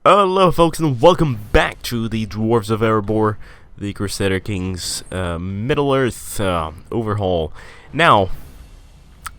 Hello folks and welcome back to the Dwarves of Erebor, the Crusader King's Middle-earth overhaul. Now,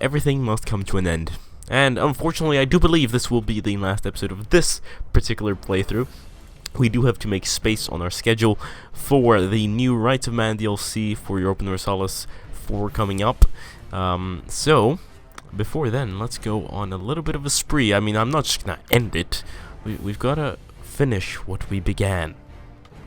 everything must come to an end, and unfortunately I do believe this will be the last episode of this particular playthrough. We do have to make space on our schedule for the new Rights of Man DLC for Europa Universalis 4 coming up. So, before then, let's go on a little bit of a spree. I mean, I'm not just gonna end it. We've got to finish what we began.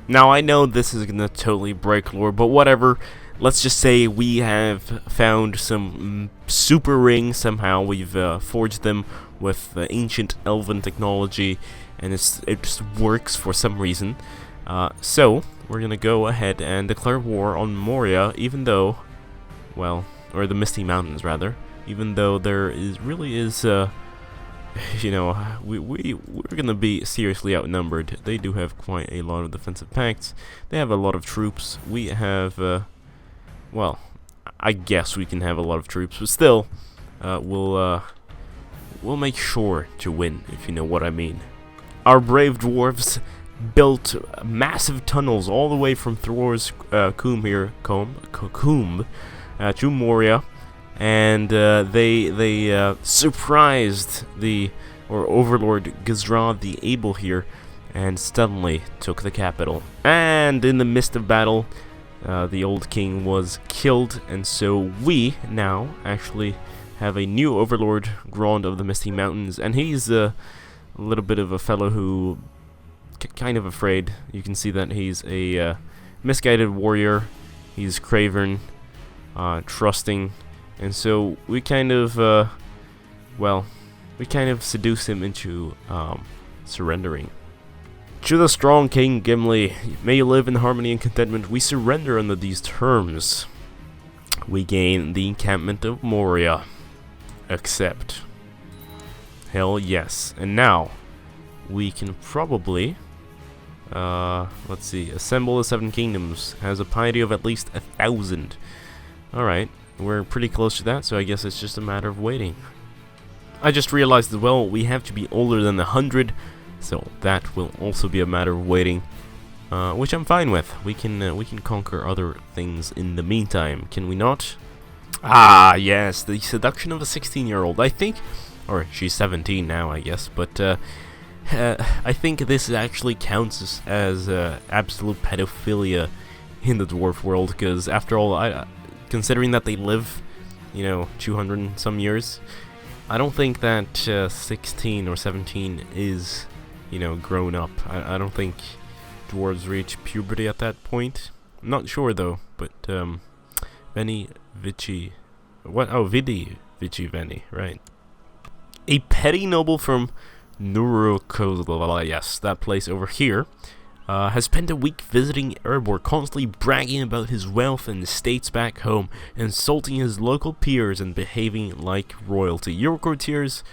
Now, I know this is going to totally break lore, but whatever. Let's just say we have found some super rings somehow. We've forged them with ancient elven technology, and it just works for some reason. So, we're going to go ahead and declare war on Moria, even though, well, or the Misty Mountains, rather. Even though there really is... you know, we're gonna be seriously outnumbered. They do have quite a lot of defensive pacts. They have a lot of troops. We have, well, I guess we can have a lot of troops, but still, we'll make sure to win, if you know what I mean. Our brave dwarves built massive tunnels all the way from Thor's Combe to Moria. And they surprised the Overlord Gazra the Able here, and suddenly took the capital. And in the midst of battle, the old king was killed, and so we now actually have a new Overlord, Grand of the Misty Mountains, and he's a little bit of a fellow who kind of afraid. You can see that he's a misguided warrior. He's craven, trusting. And so we kind of, seduce him into surrendering. To the strong King Gimli, may you live in harmony and contentment. We surrender under these terms. We gain the encampment of Moria. Accept. Hell yes. And now, we can probably, let's see, assemble the 7 kingdoms. Has a piety of at least 1,000. Alright. We're pretty close to that, so I guess it's just a matter of waiting. I just realized as well, we have to be older than 100, so that will also be a matter of waiting, which I'm fine with. We can conquer other things in the meantime, can we not? Ah, yes, the seduction of a 16-year-old. I think, or she's 17 now, I guess, but I think this actually counts as absolute pedophilia in the dwarf world, because after all, considering that they live, 200 and some years, I don't think that 16 or 17 is, grown up. I don't think dwarves reach puberty at that point. I'm not sure though, but Veni Vici, what? Oh, Vidi Vici Veni, right? A petty noble from Nurukola, yes, that place over here. Has spent a week visiting Erebor, constantly bragging about his wealth and estates back home, insulting his local peers and behaving like royalty. Your courtiers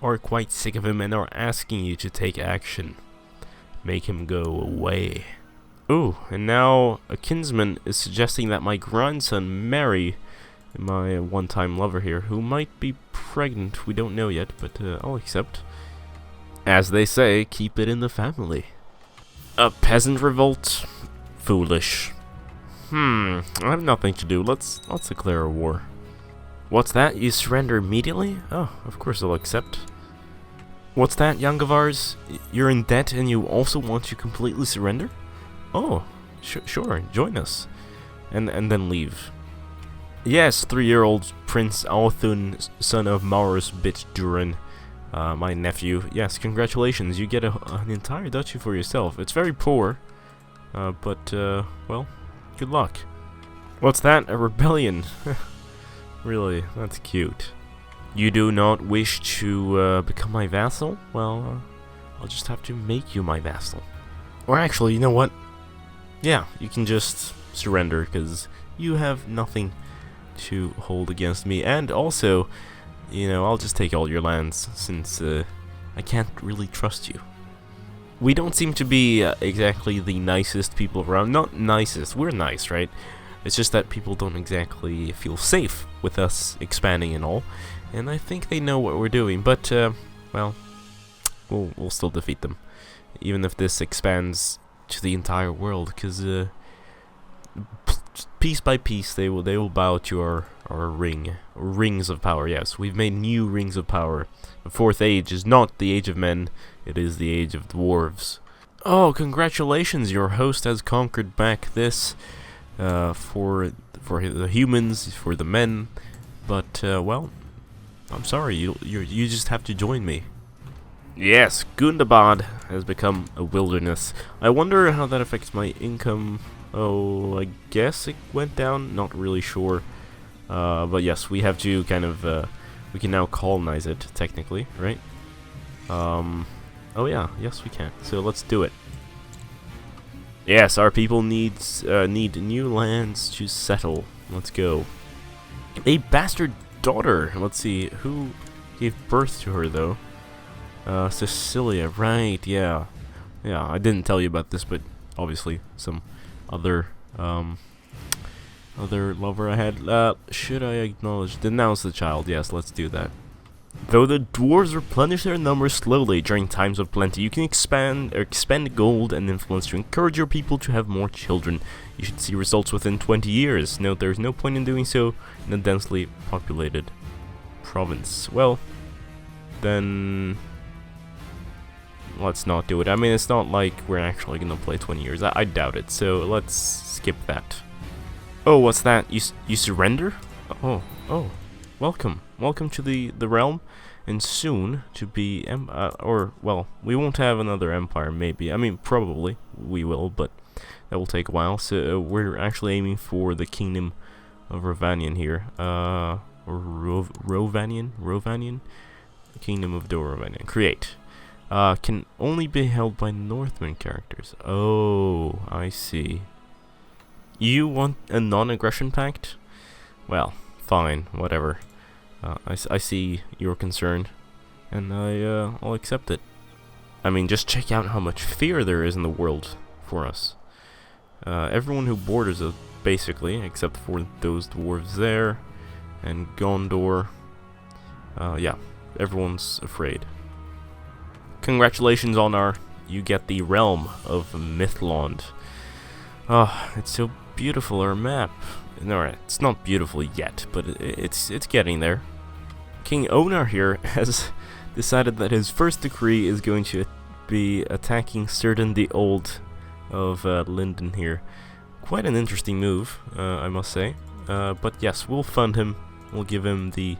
are quite sick of him and are asking you to take action. Make him go away. Ooh, and now a kinsman is suggesting that my grandson marry my one-time lover here, who might be pregnant. We don't know yet, but I'll accept. As they say, keep it in the family. A peasant revolt? Foolish. I have nothing to do. Let's declare a war. What's that? You surrender immediately? Oh, of course I'll accept. What's that, young of ours? You're in debt and you also want to completely surrender? Oh, sure, join us. And then leave. Yes, 3-year-old Prince Althun, son of Maurus bit Durin. My nephew. Yes, congratulations. You get an entire duchy for yourself. It's very poor, but, well, good luck. What's that? A rebellion? Really, that's cute. You do not wish to become my vassal? Well, I'll just have to make you my vassal. Or actually, you know what? Yeah, you can just surrender, because you have nothing to hold against me, and also... I'll just take all your lands, since I can't really trust you. We don't seem to be exactly the nicest people around. Not nicest, we're nice, right? It's just that people don't exactly feel safe with us expanding and all. And I think they know what we're doing, but, well, we'll still defeat them. even if this expands to the entire world, because piece by piece they will bow to our rings of power. Yes, we've made new rings of power. The fourth age is not the age of men; it is the age of dwarves. Oh, congratulations! Your host has conquered back this for the humans, for the men. But well, I'm sorry. You just have to join me. Yes, Gundabad has become a wilderness. I wonder how that affects my income. Oh, I guess it went down. Not really sure. But yes, we have to kind of we can now colonize it technically, right? Oh yeah, yes we can. So let's do it. Yes, our people need new lands to settle. Let's go. A bastard daughter. Let's see who gave birth to her though. Cecilia, right? Yeah, yeah. I didn't tell you about this, but obviously some other lover I had. Should I acknowledge? Denounce the child. Yes, let's do that. Though the dwarves replenish their numbers slowly during times of plenty, you can expend gold and influence to encourage your people to have more children. You should see results within 20 years. Note there's no point in doing so in a densely populated province. Well, then let's not do it. I mean, it's not like we're actually gonna play 20 years. I doubt it. So let's skip that. Oh, what's that? You surrender? Oh. Welcome to the realm, and soon to be well, we won't have another empire. Maybe. I mean, probably we will, but that will take a while. So we're actually aiming for the kingdom of Rovanion here. Or Rovanion, kingdom of Rovanion. Create. Can only be held by Northman characters. Oh, I see. You want a non-aggression pact? Well, fine, whatever. I see your concern, and I'll accept it. I mean, just check out how much fear there is in the world for us. Everyone who borders us, basically, except for those dwarves there, and Gondor. Yeah, everyone's afraid. Congratulations, Onar. You get the realm of Mithlond. Oh, it's so beautiful, our map. No, it's not beautiful yet, but it's getting there. King Onar here has decided that his first decree is going to be attacking Certain the Old of Linden here. Quite an interesting move, I must say. But yes, we'll fund him. We'll give him the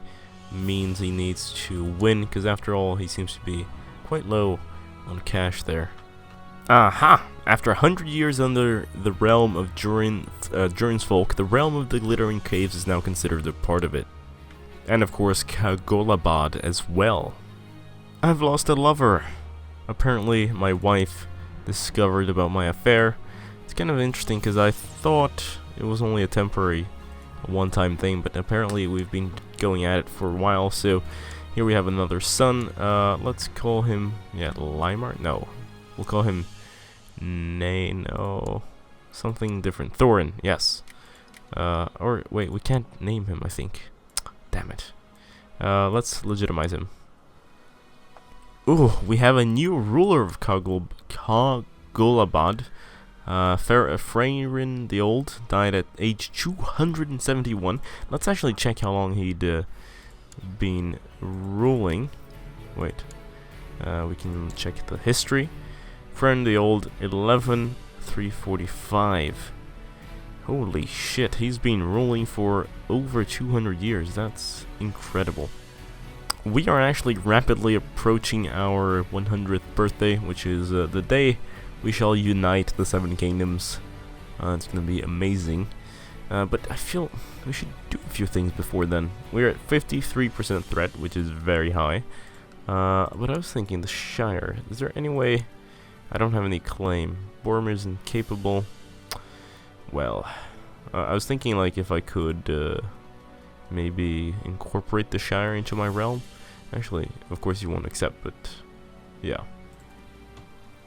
means he needs to win, because after all, he seems to be quite low on cash there. Aha! After 100 years under the realm of Durin's folk, the realm of the Glittering Caves is now considered a part of it. And of course, Kagolabad as well. I've lost a lover. Apparently, my wife discovered about my affair. It's kind of interesting because I thought it was only a temporary, one-time thing, but apparently we've been going at it for a while. So here we have another son. Let's call him, Limar? No, we'll call him no, something different. Thorin, yes. Or wait, we can't name him, I think. Damn it. Let's legitimize him. Ooh, we have a new ruler of Kagolabad. Thorin the Old died at age 271. Let's actually check how long he'd been ruling. Wait. We can check the history. Thorin the Old, 345. Holy shit, he's been ruling for over 200 years. That's incredible. We are actually rapidly approaching our 100th birthday, which is the day we shall unite the Seven Kingdoms. It's going to be amazing. But I feel we should do a few things before then. We're at 53% threat, which is very high. But I was thinking the Shire. Is there any way... I don't have any claim. Boromir's incapable. Well, I was thinking like if I could maybe incorporate the Shire into my realm. Actually, of course you won't accept, but yeah.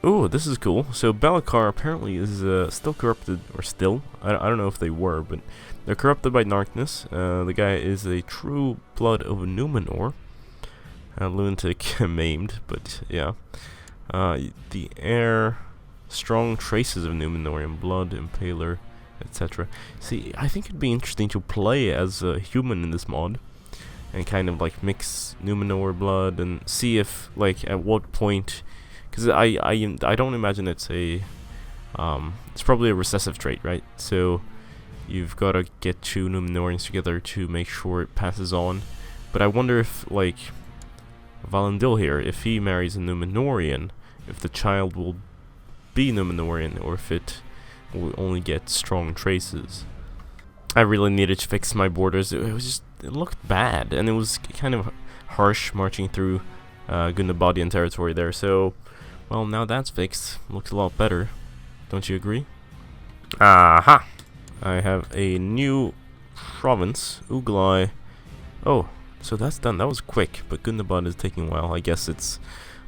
Ooh, this is cool. So Belikar apparently is still corrupted, or still. I don't know if they were, but they're corrupted by darkness. The guy is a true blood of Numenor. Lunatic maimed, but yeah. The heir, strong traces of Númenórean blood, impaler, etc. See, I think it'd be interesting to play as a human in this mod, and kind of like mix Númenor blood and see if like at what point, because I don't imagine it's a it's probably a recessive trait, right? So you've got to get two Númenóreans together to make sure it passes on. But I wonder if like Valandil here, if he marries a Númenórean, if the child will be Númenórean or if it will only get strong traces. I really needed to fix my borders. It looked bad, and it was kind of harsh marching through Gundabadian territory there. So, well, now that's fixed. Looks a lot better. Don't you agree? Aha! I have a new province, Uglai. Oh, so that's done. That was quick, but Gundabad is taking a while. I guess it's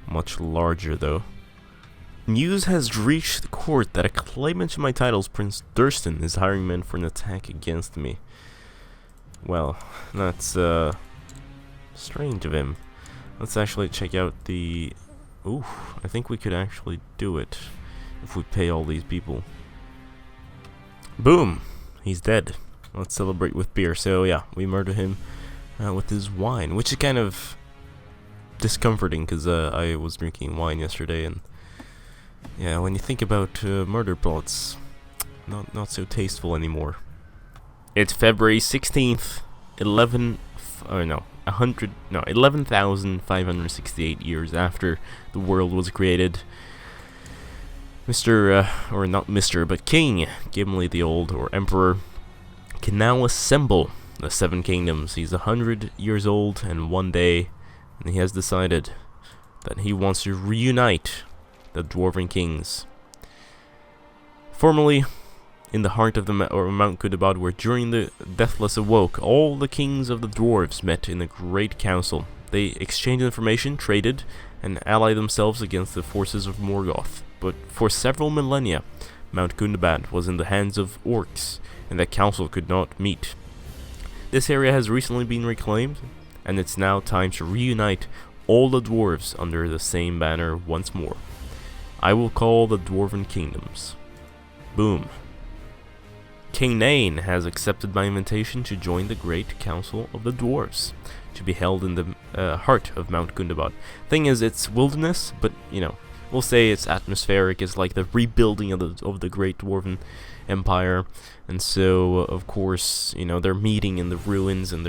much larger, though. News has reached the court that a claimant to my titles, Prince Durstan, is hiring men for an attack against me. Well, that's strange of him. Let's actually check out the... Ooh, I think we could actually do it if we pay all these people. Boom! He's dead. Let's celebrate with beer. So yeah, we murder him with his wine, which is kind of discomforting because I was drinking wine yesterday, and yeah, when you think about murder plots, not so tasteful anymore. It's February 16th, 11,568 years after the world was created. Or not Mr., but King Gimli the Old, or Emperor, can now assemble the Seven Kingdoms. He's 100 years old and one day, and he has decided that he wants to reunite the Dwarven kings. Formerly in the heart of the Mount Gundabad, where during the Deathless awoke, all the kings of the Dwarves met in a great council. They exchanged information, traded, and allied themselves against the forces of Morgoth. But for several millennia, Mount Gundabad was in the hands of orcs, and that council could not meet. This area has recently been reclaimed, and it's now time to reunite all the dwarves under the same banner once more. I will call the Dwarven Kingdoms. Boom. King Dain has accepted my invitation to join the Great Council of the Dwarves, to be held in the heart of Mount Gundabad. Thing is, it's wilderness, but, you know, we'll say it's atmospheric. It's like the rebuilding of the Great Dwarven Empire, and so, of course, you know, they're meeting in the ruins, and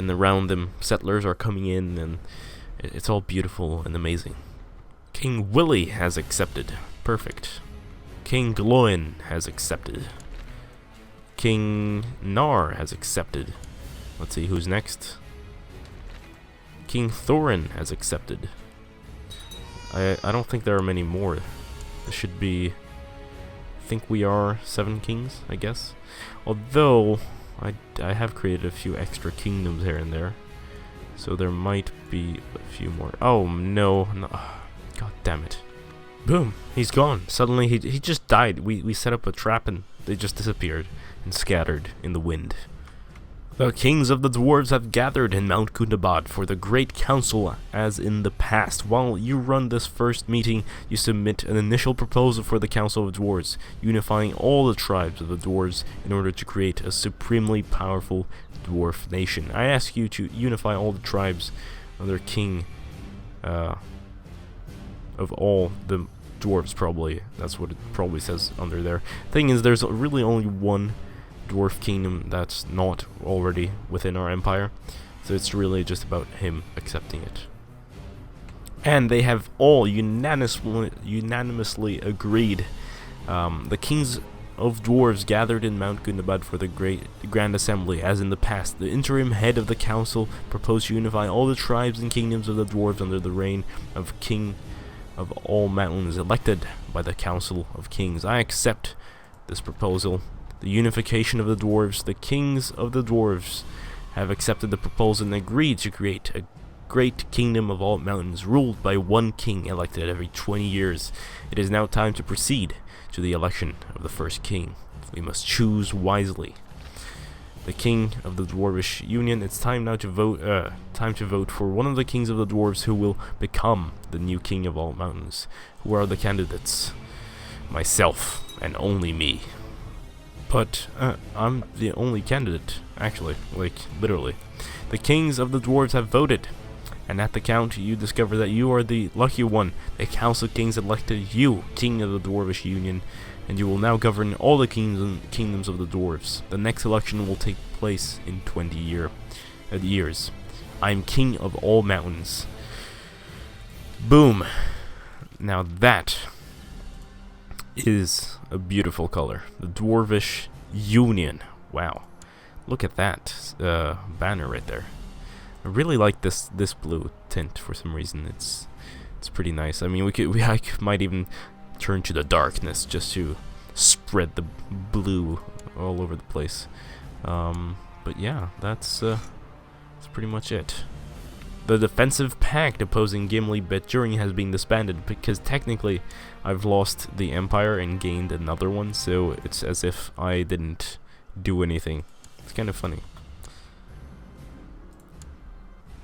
around them, settlers are coming in, and it's all beautiful and amazing. King Willie has accepted. Perfect. King Gloin has accepted. King Nar has accepted. Let's see who's next. King Thorin has accepted. I don't think there are many more. There should be... I think we are 7 kings, I guess. Although, I have created a few extra kingdoms here and there. So there might be a few more. Oh, no. God damn it. Boom. He's gone. Suddenly, he just died. We set up a trap and they just disappeared and scattered in the wind. The kings of the dwarves have gathered in Mount Gundabad for the Great Council as in the past. While you run this first meeting, you submit an initial proposal for the Council of Dwarves, unifying all the tribes of the dwarves in order to create a supremely powerful dwarf nation. I ask you to unify all the tribes under king of all the dwarves, probably. That's what it probably says under there. Thing is, there's really only one dwarf kingdom that's not already within our empire, so it's really just about him accepting it. And they have all unanimously agreed. The kings of dwarves gathered in Mount Gundabad for the Grand Assembly. As in the past, the interim head of the council proposed to unify all the tribes and kingdoms of the dwarves under the reign of King of all mountains, elected by the Council of Kings. I accept this proposal. The unification of the dwarves. The kings of the dwarves have accepted the proposal and agreed to create a great kingdom of all mountains, ruled by one king elected every 20 years. It is now time to proceed to the election of the first king. We must choose wisely. the king of the Dwarvish Union. It's time now to vote. Time to vote for one of the kings of the dwarves who will become the new king of all mountains. Who are the candidates? Myself, and only me. But I'm the only candidate, actually, like literally. The kings of the dwarves have voted, and at the count you discover that you are the lucky one. The Council of Kings elected you king of the Dwarvish Union, and you will now govern all the kingdoms of the dwarves. The next election will take place in 20 years. I am king of all mountains. Boom. Now that is a beautiful color. The Dwarvish Union. Wow. Look at that banner right there. I really like this blue tint for some reason. It's pretty nice. I mean, I might even turn to the darkness just to spread the blue all over the place. But yeah, that's pretty much it. The defensive pact opposing Gimli but Durin has been disbanded because technically I've lost the empire and gained another one, so it's as if I didn't do anything. It's kind of funny.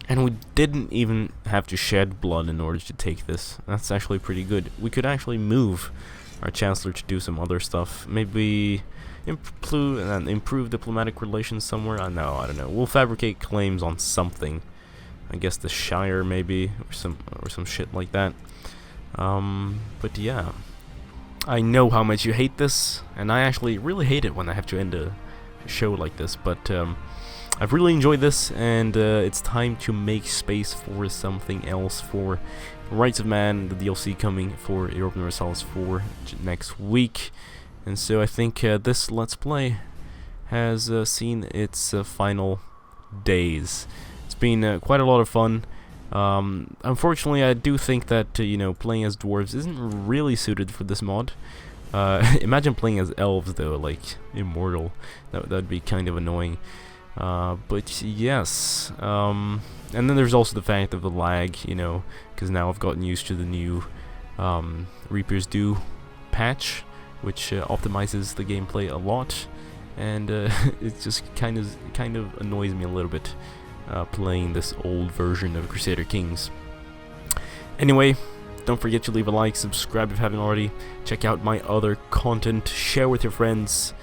And we didn't even have to shed blood in order to take this. That's actually pretty good. We could actually move our chancellor to do some other stuff. Maybe improve diplomatic relations somewhere. I don't know. We'll fabricate claims on something. I guess the Shire maybe, or some shit like that. But yeah, I know how much you hate this, and I actually really hate it when I have to end a show like this. But I've really enjoyed this, and it's time to make space for something else, for Rights of Man, the DLC coming for Europa Universalis 4 next week. And so I think this Let's Play has seen its final days. It's been quite a lot of fun. Unfortunately, I do think that playing as dwarves isn't really suited for this mod. Imagine playing as elves though, like immortal. That'd be kind of annoying. But yes, and then there's also the fact of the lag, because now I've gotten used to the new Reaper's Due patch, which optimizes the gameplay a lot, and it just kind of annoys me a little bit playing this old version of Crusader Kings. Anyway, don't forget to leave a like, subscribe if you haven't already, check out my other content, share with your friends.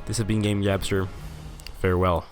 This has been GameGabster. Farewell.